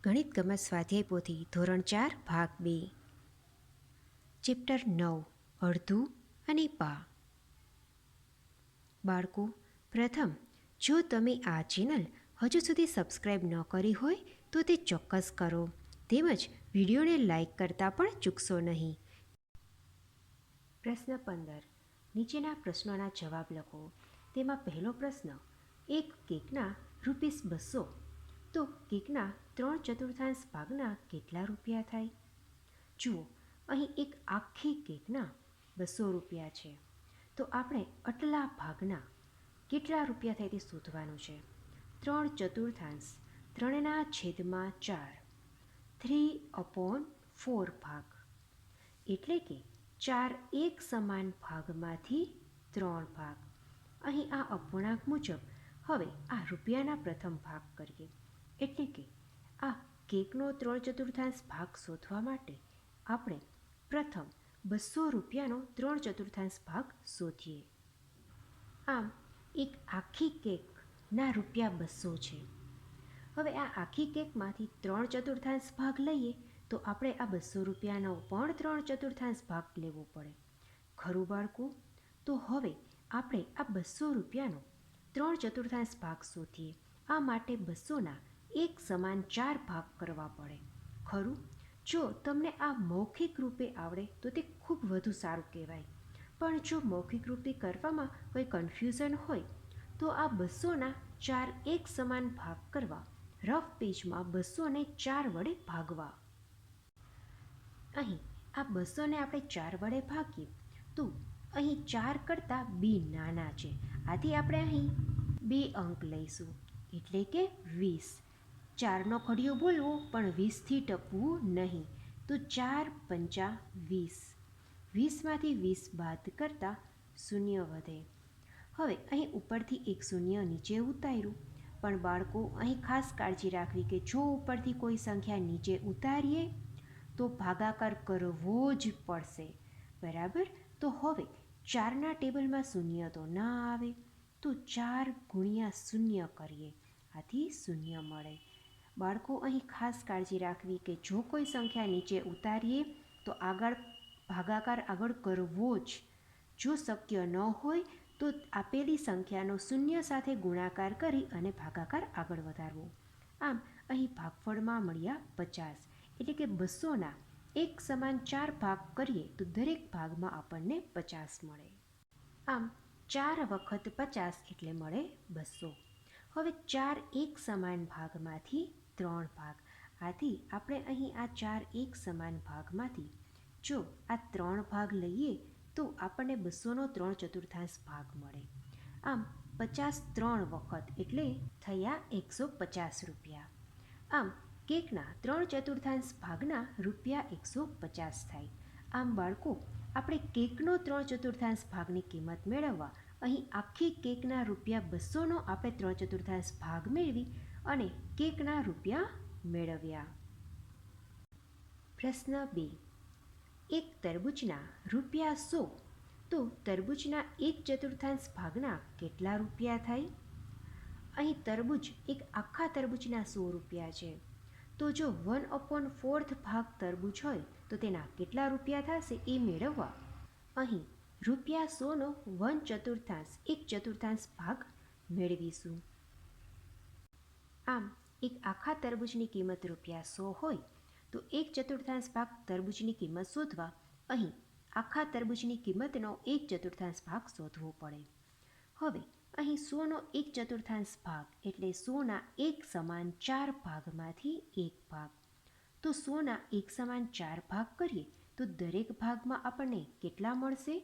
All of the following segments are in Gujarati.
ગણિત ગમત સ્વાધ્યાય પોથી ધોરણ 4 ભાગ 2 ચેપ્ટર 9 અડધું અને પા. બાળકો, પ્રથમ, જો તમે આ ચેનલ હજુ સુધી સબસ્ક્રાઈબ ન કરી હોય તો તે ચોક્કસ કરો, તેમજ વિડીયોને લાઈક કરતા પણ ચૂકશો નહીં. પ્રશ્ન 15. નીચેના પ્રશ્નોના જવાબ લખો. તેમાં પહેલો પ્રશ્ન, એક કેકના ₹200, તો કેકના 3/4 ભાગના કેટલા રૂપિયા થાય? જુઓ, અહીં એક આખી કેકના ₹200 છે, તો આપણે આટલા ભાગના કેટલા રૂપિયા થાય તે શોધવાનું છે. 3/4, 3/4, 3/4 ભાગ, એટલે કે 4 એક સમાન ભાગમાંથી 3 ભાગ. અહીં આ અપૂર્ણાંક મુજબ હવે આ રૂપિયાના પ્રથમ ભાગ કરીએ, એટલે કે આ કેકનો 3/4 ભાગ શોધવા માટે આપણે પ્રથમ ₹200નો 3/4 ભાગ શોધીએ. આમ એક આખી કેકના ₹200 છે. હવે આ આખી કેકમાંથી 3/4 ભાગ લઈએ તો આપણે આ ₹200નો પણ 3/4 ભાગ લેવો પડે. ખરું બાળકો? તો હવે આપણે આ ₹200નો 3/4 ભાગ શોધીએ. આ માટે 200ના એક સમાન 4 ભાગ કરવા પડે. ખરું? જો તમને આ મૌખિક રૂપે આવડે તો તે ખૂબ વધુ સારું કહેવાય, પણ જો મૌખિક રૂપે કરવામાં કોઈ કન્ફ્યુઝન હોય તો આ 200ના 4 એક સમાન ભાગ કરવા રફ પેજમાં 200ને 4 વડે ભાગવા. અહીં આ 200ને આપણે 4 વડે ભાગીએ તો અહીં 4 કરતાં 2 નાના છે, આથી આપણે અહીં 2 અંક લઈશું, એટલે કે 20. 4નો ઘડિયો બોલવો પણ 20થી ટપવું નહીં. તો 4 પંચા 20. 20માંથી 20 બાદ કરતાં શૂન્ય વધે. હવે અહીં ઉપરથી એક શૂન્ય નીચે ઉતાર્યું, પણ બાળકો અહીં ખાસ કાળજી રાખવી કે જો ઉપરથી કોઈ સંખ્યા નીચે ઉતારીએ તો ભાગાકાર કરવો જ પડશે. બરાબર? તો હવે 4ના ટેબલમાં શૂન્ય તો ના આવે, તો 4 ગુણ્યા શૂન્ય કરીએ, આથી શૂન્ય મળે. બાળકો અહીં ખાસ કાળજી રાખવી કે જો કોઈ સંખ્યા નીચે ઉતારીએ તો ભાગાકાર આગળ કરવો જ. જો શક્ય ન હોય તો આપેલી સંખ્યાનો શૂન્ય સાથે ગુણાકાર કરી અને ભાગાકાર આગળ વધારવો. આમ અહીં ભાગફળમાં મળ્યા 50, એટલે કે 200ના એક સમાન 4 ભાગ કરીએ તો દરેક ભાગમાં આપણને 50 મળે. આમ 4 વખત 50 એટલે મળે 200. હવે 4 એક સમાન ભાગમાંથી 3 ભાગ, આથી આપણે અહીં આ 4 એક સમાન ભાગમાંથી જો આ 3 ભાગ લઈએ તો આપણને 200નો 3/4 ભાગ મળે. આમ 50 3 વખત એટલે થયા ₹150. આમ કેકના 3/4 ભાગના ₹150 થાય. આમ બાળકો, આપણે કેકનો 3/4 ભાગની કિંમત મેળવવા અહીં આખી કેકના ₹200નો આપણે 3/4 ભાગ મેળવી અને કેકના રૂપિયા મેળવ્યા. પ્રશ્ન 2. એક તરબૂચના ₹100, તો તરબૂચના 1/4 ભાગના કેટલા રૂપિયા થાય? અહીં તરબૂચ એક આખા તરબૂચના ₹100 છે, તો જો 1/4 ભાગ તરબૂચ હોય તો તેના કેટલા રૂપિયા થશે એ મેળવવા અહીં ₹100નો 1/4 ભાગ મેળવીશું. આમ એક આખા તરબૂચની કિંમત ₹100 હોય તો 1/4 ભાગ તરબૂચની કિંમત શોધવા અહીં આખા તરબૂચની કિંમતનો 1/4 ભાગ શોધવો પડે. હવે અહીં 100નો 1/4 ભાગ એટલે 100ના એક સમાન 4 ભાગમાંથી 1 ભાગ. તો 100ના એક સમાન 4 ભાગ કરીએ તો દરેક ભાગમાં આપણને કેટલા મળશે?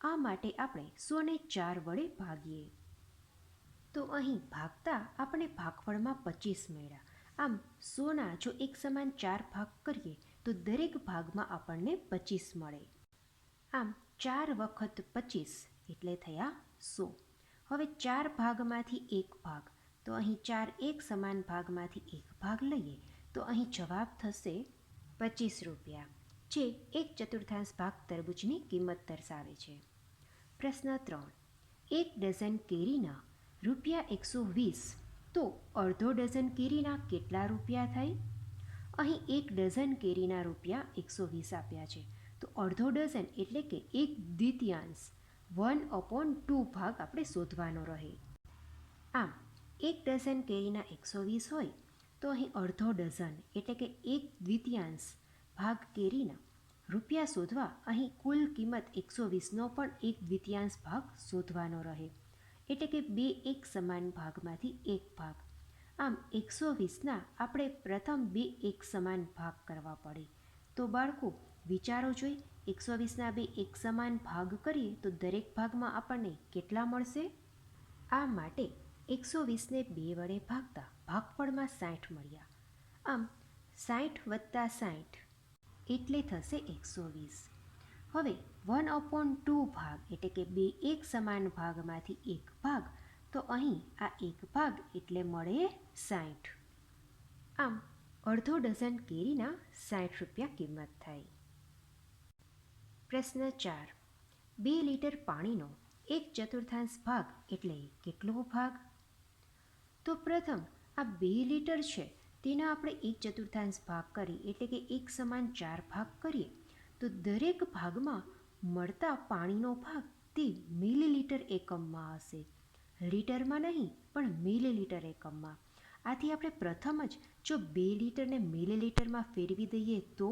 આ માટે આપણે 100ને 4 વડે ભાગીએ. તો અહીં ભાગતા આપણે ભાગફળમાં 25 મળ્યા. આમ 100ના જો એક સમાન 4 ભાગ કરીએ તો દરેક ભાગમાં આપણને 25 મળે. આમ 4 વખત 25 એટલે થયા 100. હવે 4 ભાગમાંથી 1 ભાગ, તો અહીં 4 એક સમાન ભાગમાંથી 1 ભાગ લઈએ તો અહીં જવાબ થશે ₹25, જે 1/4 ભાગ તરબૂચની કિંમત દર્શાવે છે. પ્રશ્ન 3. એક ડઝન કેરીના ₹120, તો અડધો ડઝન કેરીના કેટલા રૂપિયા થાય? અહીં 1 ડઝન કેરીના રૂપિયા 120 આપ્યા છે, તો અડધો ડઝન એટલે કે 1/2 1/2 ભાગ આપણે શોધવાનો રહે. આમ 1 ડઝન કેરીના 120 હોય તો અહીં અડધો ડઝન એટલે કે 1/2 ભાગ કેરીના રૂપિયા શોધવા અહીં કુલ કિંમત 120નો પણ 1/2 ભાગ શોધવાનો રહે, એટલે કે બે એક સમાન ભાગમાંથી એક ભાગ. આમ 120ના આપણે પ્રથમ બે એક સમાન ભાગ કરવા પડે. તો બાળકો વિચારો જોઈ, 120ના બે એક સમાન ભાગ કરીએ તો દરેક ભાગમાં આપણને કેટલા મળશે? આ માટે 120ને 2 વડે ભાગતા ભાગફળમાં 60 મળ્યા. આમ 60 + 60 એટલે થશે 120. હવે 1/2 ભાગ એટલે કે બે એક સમાન ભાગમાંથી એક ભાગ, તો અહીં આ એક ભાગ એટલે મળે 60. આમ અડધો ડઝન કેરીના 60 રૂપિયા કિંમત થાય. પ્રશ્ન 4. 2 લીટર પાણીનો 1/4 ભાગ એટલે કેટલો ભાગ? તો પ્રથમ આ 2 લીટર છે તેના આપણે 1/4 ભાગ કરીએ એટલે કે એક સમાન 4 ભાગ કરીએ તો દરેક ભાગમાં મળતા પાણીનો ભાગ તે મિલીલીટર એકમમાં હશે, લીટરમાં નહીં પણ મિલીલીટર એકમમાં. આથી આપણે પ્રથમ જ જો 2 લીટરને મિલીલીટરમાં ફેરવી દઈએ તો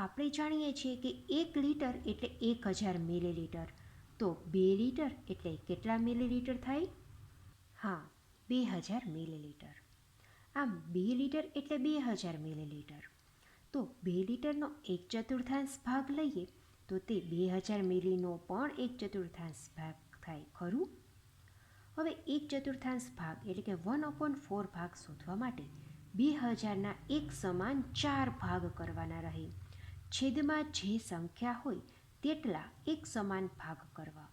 આપણે જાણીએ છીએ કે 1 લીટર એટલે 1000 મિલીલીટર. તો 2 લીટર એટલે કેટલા મિલીલીટર થાય? હા, 2000 મિલીલીટર. આમ 2 લીટર એટલે 2000 મિલીલીટર. તો 2 લીટરનો 1/4 ભાગ લઈએ તો તે 2000 મિલીનો પણ 1/4 ભાગ થાય, ખરું? હવે 1/4 ભાગ એટલે કે 1/4 ભાગ શોધવા માટે 2000ના એક સમાન 4 ભાગ કરવાના રહે. છેદમાં જે સંખ્યા હોય તેટલા એક સમાન ભાગ કરવા.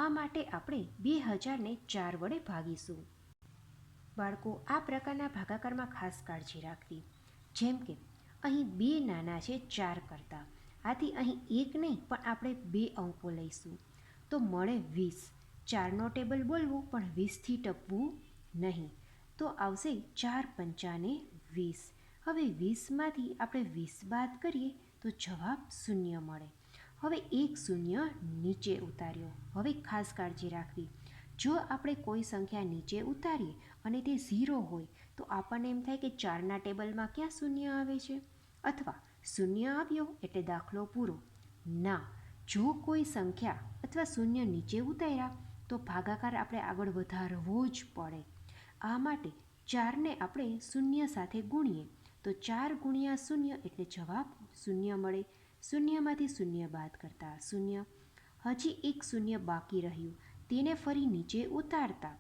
આ માટે આપણે 2000ને 4 વડે ભાગીશું. બાળકો, આ પ્રકારના ભાગાકારમાં ખાસ કાળજી રાખવી. જેમ કે અહીં 2 નાના છે 4 કરતાં, આથી અહીં 1 નહીં પણ આપણે 2 અંકો લઈશું તો મળે 20. 4નો ટેબલ બોલવું પણ 20થી ટપવું નહીં. તો આવશે 4 × 5 = 20. હવે 20માંથી આપણે 20 બાદ કરીએ તો જવાબ 0 મળે. હવે એક 0 નીચે ઉતાર્યો. હવે ખાસ કાળજી રાખવી, જો આપણે કોઈ સંખ્યા નીચે ઉતારીએ અને તે 0 હોય તો આપણને એમ થાય કે 4ના ટેબલમાં ક્યાં 0 આવે છે, અથવા 0 આવ્યો એટલે દાખલો પૂરો. ના, જો કોઈ સંખ્યા અથવા 0 નીચે ઉતાર્યા તો ભાગાકાર આપણે આગળ વધારવો જ પડે. આ માટે 4ને આપણે 0 સાથે ગુણીએ તો 4 × 0 એટલે જવાબ 0 મળે. 0માંથી 0 બાદ કરતા 0. હજી એક 0 બાકી રહ્યું, તેને ફરી નીચે ઉતારતા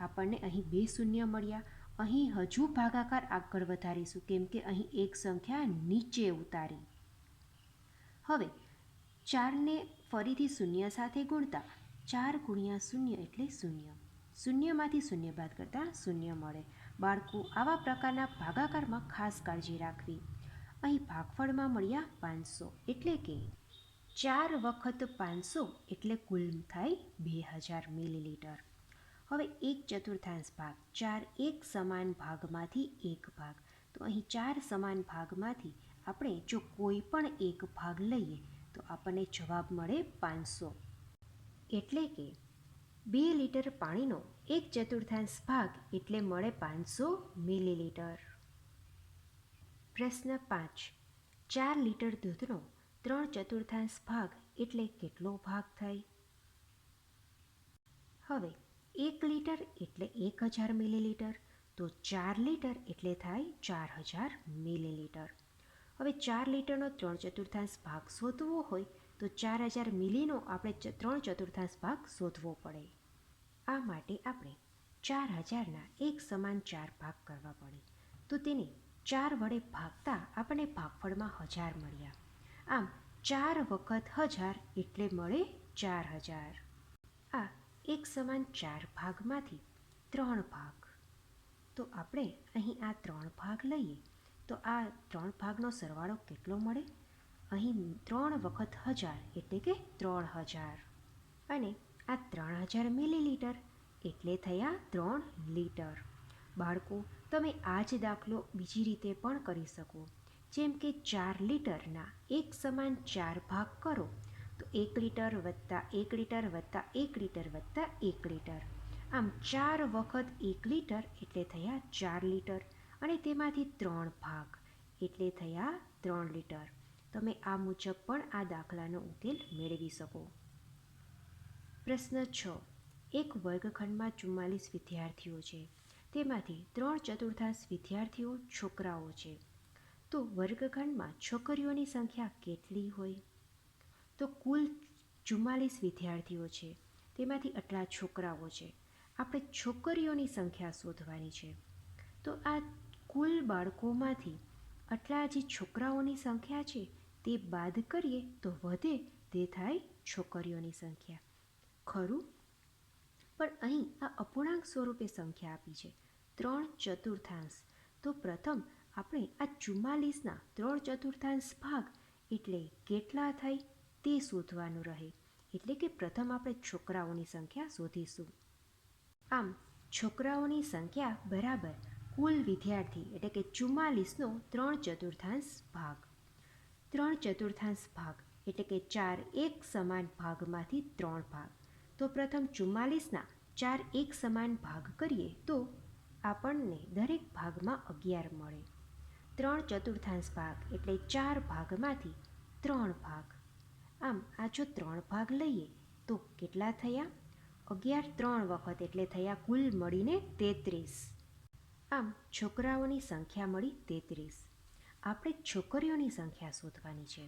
આપણને અહીં 2 0 મળ્યા. અહીં હજુ ભાગાકાર આગળ વધારીશું કેમ કે અહીં એક સંખ્યા નીચે ઉતારી. હવે 4ને ફરીથી 0 સાથે ગુણતા 4 × 0 એટલે 0. 0માંથી 0 બાદ કરતાં 0 મળે. બાળકો, આવા પ્રકારના ભાગાકારમાં ખાસ કાળજી રાખવી. અહીં ભાગફળમાં મળ્યા 500 એટલે કે 4 વખત 500 એટલે કુલ થાય 2000 મિલીલીટર. હવે 1/4 ભાગ, 4 એક સમાન ભાગમાંથી એક ભાગ. તો અહીં 4 સમાન ભાગમાંથી આપણે જો કોઈ પણ એક ભાગ લઈએ તો આપણને જવાબ મળે 500. એટલે કે 2 લીટર પાણીનો 1/4 ભાગ એટલે મળે 500 મિલીલીટર. પ્રશ્ન 5. 4 લીટર દૂધનો 3/4 ભાગ એટલે કેટલો ભાગ થાય? હવે 1 લીટર એટલે 1000 મિલીલીટર, તો 4 લીટર એટલે થાય 4000 મિલીલીટર. હવે 4 લીટરનો 3/4 ભાગ શોધવો હોય તો 4000 મિલીનો આપણે 3/4 ભાગ શોધવો પડે. આ માટે આપણે 4000ના એક સમાન 4 ભાગ કરવા પડે. તો તેને 4 વડે ભાગતા આપણને ભાગફળમાં 1000 મળ્યા. આમ 4 વખત 1000 એટલે મળે 4000. આ એક સમાન 4 ભાગમાંથી 3 ભાગ. તો આપણે અહીં આ 3 ભાગ લઈએ તો આ 3 ભાગનો સરવાળો કેટલો મળે? અહીં 3 વખત 1000 એટલે કે 3000. અને આ 3000 મિલીલીટર એટલે થયા 3 લીટર. બાળકો, તમે આ જ દાખલો બીજી રીતે પણ કરી શકો. જેમ કે 4 લીટરના એક સમાન 4 ભાગ કરો તો 1 લીટર વત્તા 1 લીટર વત્તા 1 લીટર વત્તા 1 લીટર. આમ 4 વખત 1 લીટર એટલે થયા 4 લીટર અને તેમાંથી 3 ભાગ એટલે થયા 3 લીટર. તમે આ મુજબ પણ આ દાખલાનો ઉકેલ મેળવી શકો. પ્રશ્ન 6. એક વર્ગખંડમાં 44 વિદ્યાર્થીઓ છે. તેમાંથી 3/4 વિદ્યાર્થીઓ છોકરાઓ છે. તો વર્ગખંડમાં છોકરીઓની સંખ્યા કેટલી હોય? તો કુલ 44 વિદ્યાર્થીઓ છે, તેમાંથી આટલા છોકરાઓ છે. આપણે છોકરીઓની સંખ્યા શોધવાની છે. તો આ કુલ બાળકોમાંથી આટલા જે છોકરાઓની સંખ્યા છે તે બાદ કરીએ તો વધે તે થાય છોકરીઓની સંખ્યા. ખરું? પણ અહીં આ અપૂર્ણાંક સ્વરૂપે સંખ્યા આપી છે 3/4. તો પ્રથમ આપણે આ 44ના 3/4 ભાગ એટલે કેટલા થાય તે શોધવાનું રહે. એટલે કે પ્રથમ આપણે છોકરાઓની સંખ્યા શોધીશું. આમ છોકરાઓની સંખ્યા બરાબર કુલ વિદ્યાર્થી એટલે કે 44નો 3/4 ભાગ. 3/4 ભાગ એટલે કે 4 એક સમાન ભાગમાંથી 3 ભાગ. તો પ્રથમ 44ના 4 એક સમાન ભાગ કરીએ તો આપણને દરેક ભાગમાં 11 મળે. 3/4 ભાગ એટલે 4 ભાગમાંથી 3 ભાગ. આમ આ જો 3 ભાગ લઈએ તો કેટલા થયા? 11 3 વખત એટલે થયા કુલ મળીને 33. આમ છોકરાઓની સંખ્યા મળી 33. આપણે છોકરીઓની સંખ્યા શોધવાની છે.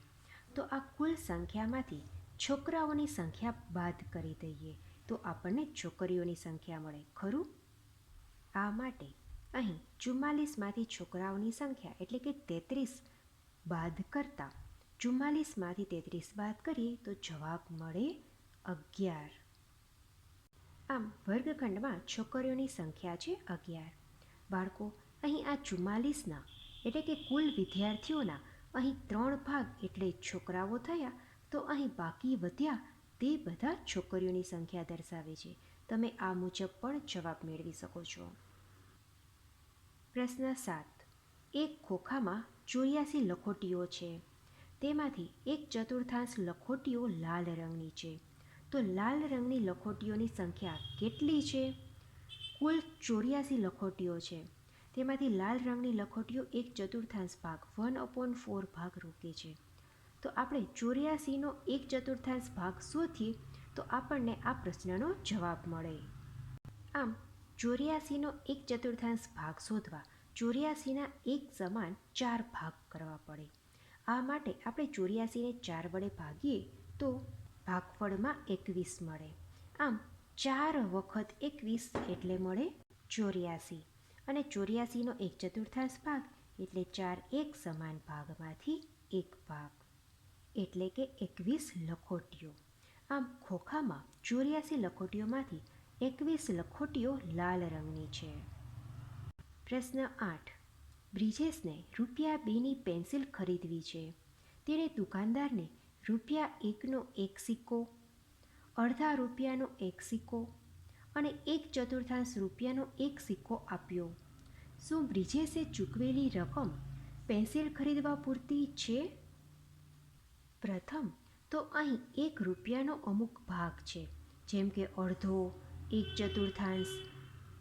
તો આ કુલ સંખ્યામાંથી છોકરાઓની સંખ્યા બાદ કરી દઈએ તો આપણને છોકરીઓની સંખ્યા મળે. ખરું? આ માટે અહીં 44માંથી છોકરાઓની સંખ્યા એટલે કે 33 બાદ કરતાં 44માંથી 33 બાદ કરીએ તો જવાબ મળે 11. આમ વર્ગખંડમાં છોકરીઓની સંખ્યા છે 11. બાળકો, અહીં આ 44ના એટલે કે કુલ વિદ્યાર્થીઓના અહીં 3 ભાગ એટલે છોકરાઓ થયા. તો અહીં બાકી વધ્યા તે બધા છોકરીઓની સંખ્યા દર્શાવે છે. તમે આ મુજબ પણ જવાબ મેળવી શકો છો. પ્રશ્ન 7. એક ખોખામાં 84 લખોટીઓ છે. તેમાંથી 1/4 લખોટીઓ લાલ રંગની છે. તો લાલ રંગની લખોટીઓની સંખ્યા કેટલી છે? કુલ 84 લખોટીઓ છે. તેમાંથી લાલ રંગની લખોટીઓ 1/4 ભાગ 1/4 ભાગ રોકે છે. તો આપણે 84નો 1/4 ભાગ શોધીએ તો આપણને આ પ્રશ્નનો જવાબ મળે. આમ 84નો 1/4 ભાગ શોધવા 84ના એક સમાન 4 ભાગ કરવા પડે. આ માટે આપણે 84ને 4 વડે ભાગીએ તો ભાગફળમાં 21 મળે. આમ 4 વખત 21 એટલે મળે 84. અને 84નો 1/4 ભાગ એટલે 4 એક સમાન ભાગમાંથી એક ભાગ એટલે કે 21 લખોટીઓ. આમ ખોખામાં 84 લખોટીઓમાંથી 21 લખોટીઓ લાલ રંગની છે. પ્રશ્ન 8. બ્રિજેશને ₹2ની પેન્સિલ ખરીદવી છે. તેણે દુકાનદારને ₹1નો એક સિક્કો, અડધા રૂપિયાનો એક સિક્કો અને 1/4 રૂપિયાનો એક સિક્કો આપ્યો. શું બ્રિજેશે ચૂકવેલી રકમ પેન્સિલ ખરીદવા પૂરતી છે? પ્રથમ તો અહીં 1 રૂપિયાનો અમુક ભાગ છે, જેમ કે અડધો, 1/4.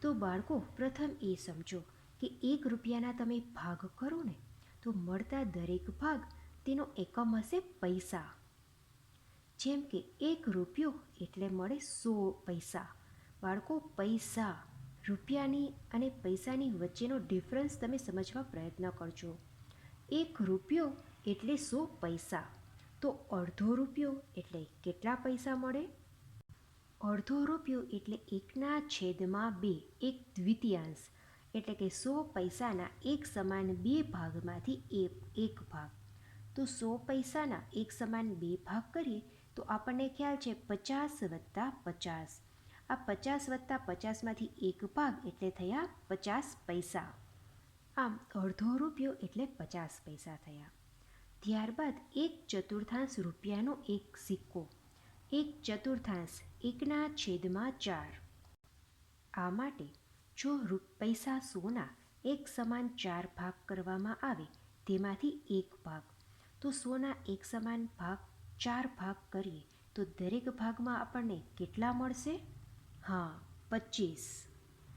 તો બાળકો, પ્રથમ એ સમજો કે 1 રૂપિયાના તમે ભાગ કરો ને તો મળતા દરેક ભાગ તેનો એકમ હશે પૈસા. જેમ કે 1 રૂપિયો એટલે મળે 100 પૈસા. બાળકો, પૈસા, રૂપિયાની અને પૈસાની વચ્ચેનો ડિફરન્સ તમે સમજવા પ્રયત્ન કરજો. 1 રૂપિયો એટલે 100 પૈસા. તો અડધો રૂપિયો એટલે કેટલા પૈસા મળે? અડધો રૂપિયો એટલે 1/2, એક દ્વિતીયાંશ એટલે કે 100 પૈસાના એક સમાન 2 ભાગમાંથી એક ભાગ. તો 100 પૈસાના એક સમાન 2 ભાગ કરીએ તો આપણને ખ્યાલ છે 50 વત્તા 50. આ 50 વત્તા 50માંથી એક ભાગ એટલે થયા 50 પૈસા. આમ અડધો રૂપિયો એટલે 50 પૈસા થયા. ત્યારબાદ 1/4 રૂપિયાનો એક સિક્કો, 1/4 1/4. આ માટે જો પૈસા સોના એક સમાન 4 ભાગ કરવામાં આવે તેમાંથી એક ભાગ, તો સોના એક સમાન ભાગ 4 ભાગ કરીએ તો દરેક ભાગમાં આપણને કેટલા મળશે? હા, 25.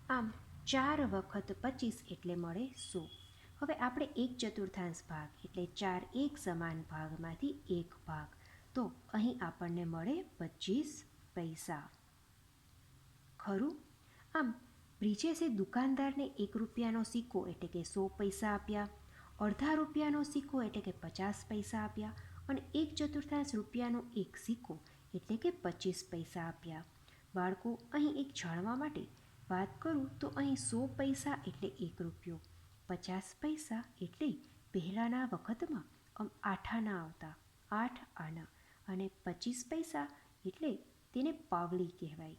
આમ 4 વખત 25 એટલે મળે 100. હવે આપણે 1/4 ભાગ એટલે 4 એક સમાન ભાગમાંથી એક ભાગ, તો અહીં આપણને મળે 25 પૈસા. ખરું? આમ બ્રિજેશે દુકાનદારને 1 રૂપિયાનો સિક્કો એટલે કે 100 પૈસા આપ્યા, અડધા રૂપિયાનો સિક્કો એટલે કે 50 પૈસા આપ્યા અને 1/4 રૂપિયાનો એક સિક્કો એટલે કે 25 પૈસા આપ્યા. બાળકો, અહીં એક જાણવા માટે વાત કરું તો અહીં 100 પૈસા એટલે 1 રૂપિયો, 50 પૈસા એટલે પહેલાંના વખતમાં 8 આના આવતા, 8 આના, અને 25 પૈસા એટલે તેને પાવલી કહેવાય.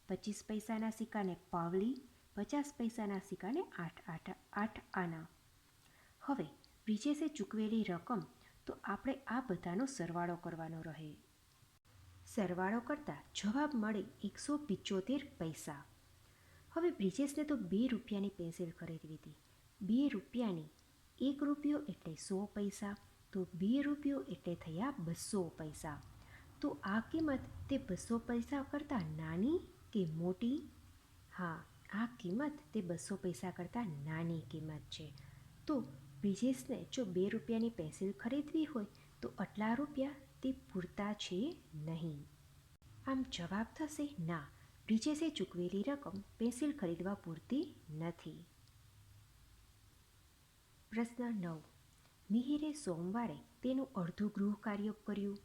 25 પૈસાના સિક્કાને પાવલી, 50 પૈસાના સિક્કાને 8 આના. હવે બ્રિજેશે ચૂકવેલી રકમ, તો આપણે આ બધાનો સરવાળો કરવાનો રહે. સરવાળો કરતાં જવાબ મળે 175 પૈસા. હવે બ્રિજેશને તો 2 રૂપિયાની પેન્સિલ ખરીદવી હતી. 2 રૂપિયાની 1 રૂપિયો એટલે 100 પૈસા, તો 2 રૂપિયો એટલે થયા 200 પૈસા. તો આ કિંમત તે 200 પૈસા કરતાં નાની કે મોટી? હા, આ કિંમત તે 200 પૈસા કરતાં નાની કિંમત છે. તો બ્રિજેશને જો 2 રૂપિયાની પેન્સિલ ખરીદવી હોય તો આટલા રૂપિયા તે પૂરતા છે નહીં. આમ જવાબ થશે ના, બ્રિજેશે ચૂકવેલી રકમ પેન્સિલ ખરીદવા પૂરતી નથી. પ્રશ્ન 9. મિહિરે સોમવારે તેનું અડધું ગૃહ કાર્ય કર્યું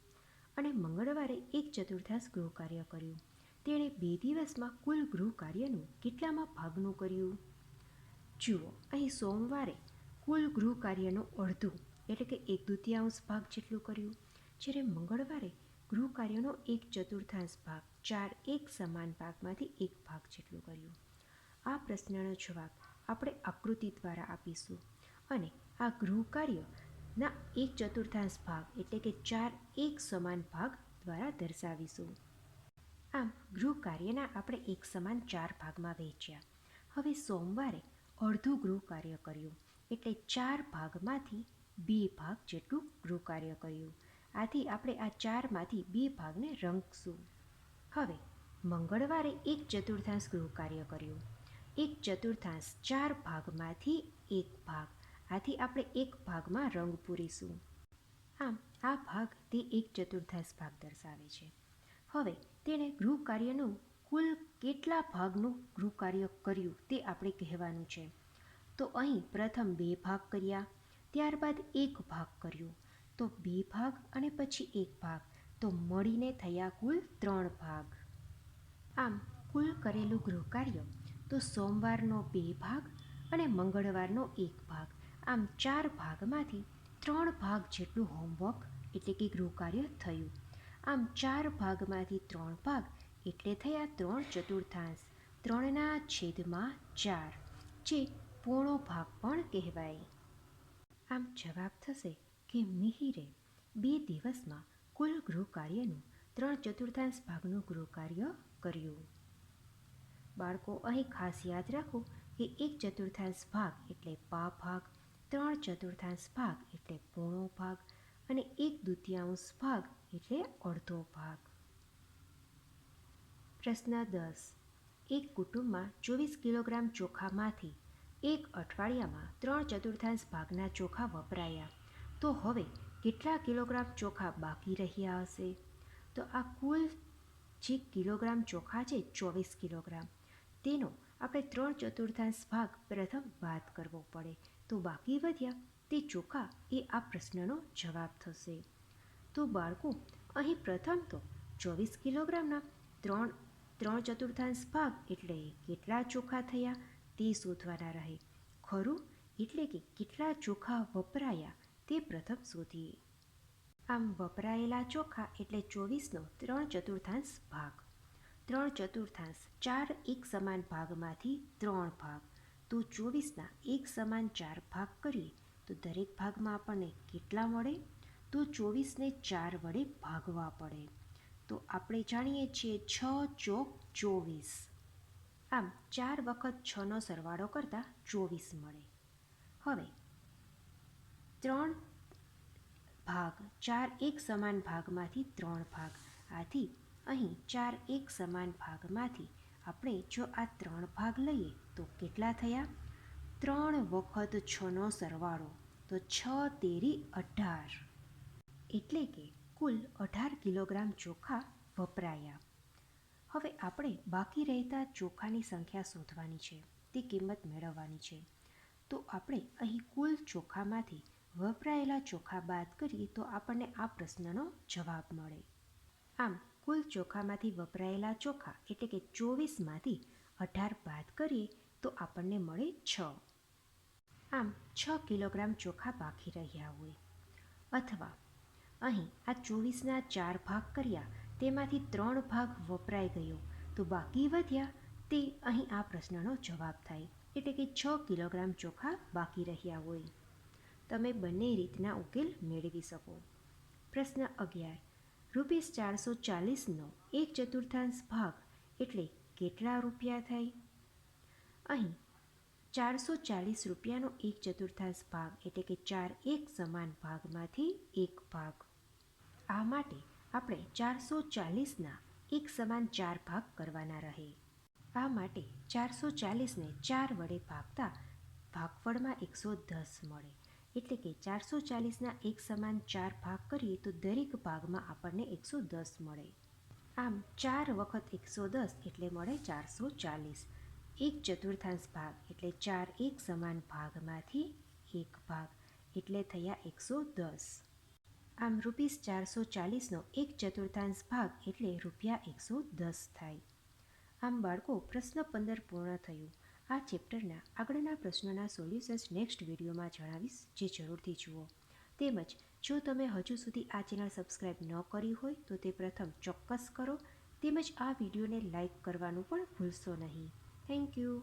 અને મંગળવારે 1/4 ગૃહ કાર્ય કર્યું. તેણે 2 દિવસમાં કુલ ગૃહ કાર્યનું કેટલામાં ભાગનું કર્યું? જુઓ, અહીં સોમવારે કુલ ગૃહ કાર્યનું અડધું એટલે કે 1/2 ભાગ જેટલું કર્યું, જ્યારે મંગળવારે ગૃહ કાર્યનો 1/4 ભાગ 4 એક સમાન ભાગમાંથી એક ભાગ જેટલું કર્યું. આ પ્રશ્નનો જવાબ આપણે આકૃતિ દ્વારા આપીશું અને આ ગૃહ કાર્યના 1/4 ભાગ એટલે કે 4 એક સમાન ભાગ દ્વારા દર્શાવીશું. આમ ગૃહ કાર્યના આપણે એક સમાન 4 ભાગમાં વહેંચ્યા. હવે સોમવારે અડધું ગૃહ કાર્ય કર્યું એટલે 4 ભાગમાંથી 2 ભાગ જેટલું ગૃહ કાર્ય કર્યું. આથી આપણે આ 4માંથી 2 ભાગને રંગશું. હવે મંગળવારે 1/4 ગૃહ કાર્ય કર્યું. 1/4 4 ભાગમાંથી એક ભાગ, આથી આપણે એક ભાગમાં રંગ પૂરીશું. આમ આ ભાગ તે 1/4 ભાગ દર્શાવે છે. હવે તેણે ગૃહ કાર્યનું કુલ કેટલા ભાગનું ગૃહ કાર્ય કર્યું તે આપણે કહેવાનું છે. તો અહીં પ્રથમ 2 ભાગ કર્યા, ત્યારબાદ 1 ભાગ કર્યો, તો 2 ભાગ અને પછી 1 ભાગ, તો મળીને થયા કુલ 3 ભાગ. આમ કુલ કરેલું ગૃહ કાર્ય તો સોમવારનો 2 ભાગ અને મંગળવારનો 1 ભાગ, આમ 4 ભાગમાંથી 3 ભાગ જેટલું હોમવર્ક એટલે કે ગૃહ કાર્ય થયું. આમ 4 ભાગમાંથી 3 ભાગ એટલે થયા 3/4, 3/4, જે પોણો ભાગ પણ કહેવાય. આમ જવાબ થશે કે મિહિરે 2 દિવસમાં કુલ ગૃહ કાર્યનું 3/4 ભાગનું ગૃહ કાર્ય કર્યું. બાળકો, અહીં ખાસ યાદ રાખો કે 1/4 ભાગ એટલે પા ભાગ, 3/4 ભાગ એટલે પોણો ભાગ અને 1/2 ભાગ એટલે અડધો ભાગ. પ્રશ્ન 10. એક કુટુંબમાં 24 કિલોગ્રામ ચોખામાંથી એક અઠવાડિયામાં 3/4 ભાગના ચોખા વપરાયા, તો હવે કેટલા કિલોગ્રામ ચોખા બાકી રહ્યા હશે? તો આ કુલ જે કિલોગ્રામ ચોખા છે 24 કિલોગ્રામ, તેનો આપણે 3/4 ભાગ પ્રથમ બાદ કરવો પડે, તો બાકી વધ્યા તે ચોખા એ આ પ્રશ્નનો જવાબ થશે. તો બાળકો, અહીં પ્રથમ તો 24 કિલોગ્રામના 3/4 ભાગ એટલે કેટલા ચોખા થયા તે શોધવાના રહે. ખરું? એટલે કે કેટલા ચોખા વપરાયા તે પ્રથમ શોધીએ. આમ વપરાયેલા ચોખા એટલે 24નો 3/4 ભાગ. 3/4 4 એક સમાન ભાગમાંથી 3 ભાગ, તો 24ના એક સમાન 4 ભાગ કરીએ તો દરેક ભાગમાં આપણને કેટલા મળે? તો 24ને 4 વડે ભાગવા પડે. તો આપણે જાણીએ છીએ 6 ચોક 24. આમ 4 વખત 6નો સરવાળો કરતાં 24 મળે. હવે 3 ભાગ 4 એક સમાન ભાગમાંથી 3 ભાગ, આથી અહીં 4 એક સમાન ભાગમાંથી આપણે જો આ 3 ભાગ લઈએ તો કેટલા થયા? 3 વખત 6નો સરવાળો, તો 6 તેરી 18, એટલે કે કુલ 18 કિલોગ્રામ ચોખા વપરાયા. હવે આપણે બાકી રહેતા ચોખાની સંખ્યા શોધવાની છે, તે કિંમત મેળવવાની છે. તો આપણે અહીં કુલ ચોખામાંથી વપરાયેલા ચોખા બાદ કરીએ તો આપણને આ પ્રશ્નનો જવાબ મળે. આમ કુલ ચોખામાંથી વપરાયેલા ચોખા એટલે કે 24માંથી 18 બાદ કરીએ તો આપણને મળે 6. આમ 6 કિલોગ્રામ ચોખા બાકી રહ્યા હોય. અથવા અહીં આ 24ના 4 ભાગ કર્યા, તેમાંથી 3 ભાગ વપરાઈ ગયો, તો બાકી વધ્યા તે અહીં આ પ્રશ્નનો જવાબ થાય, એટલે કે 6 કિલોગ્રામ ચોખા બાકી રહ્યા હોય. તમે બંને રીતના ઉકેલ મેળવી શકો. પ્રશ્ન 11. ₹440નો 1/4 ભાગ એટલે કેટલા રૂપિયા થાય? અહીં 440 રૂપિયાનો 1/4 ભાગ એટલે કે 4 એક સમાન ભાગમાંથી એક ભાગ. આ માટે આપણે 440ના એક સમાન 4 ભાગ કરવાના રહે. આ માટે 440ને 4 વડે ભાગતા ભાગફળમાં 110 મળે, એટલે કે 440ના એક સમાન 4 ભાગ કરીએ તો દરેક ભાગમાં આપણને 110 મળે. આમ 4 વખત 110 એટલે મળે 440. 1/4 ભાગ એટલે 4 એક સમાન ભાગમાંથી એક ભાગ, એટલે થયા 110. આમ ₹440નો 1/4 ભાગ એટલે ₹110 થાય. આમ બાળકો, પ્રશ્ન 15 પૂર્ણ થયું. આ ચેપ્ટરના આગળના પ્રશ્નોના સોલ્યુશન્સ નેક્સ્ટ વિડીયોમાં જણાવીશ, જે જરૂરથી જુઓ. તેમજ જો તમે હજુ સુધી આ ચેનલ સબસ્ક્રાઈબ ન કરી હોય તો તે પ્રથમ ચોક્કસ કરો, તેમજ આ વિડીયોને લાઈક કરવાનું પણ ભૂલશો નહીં. Thank you.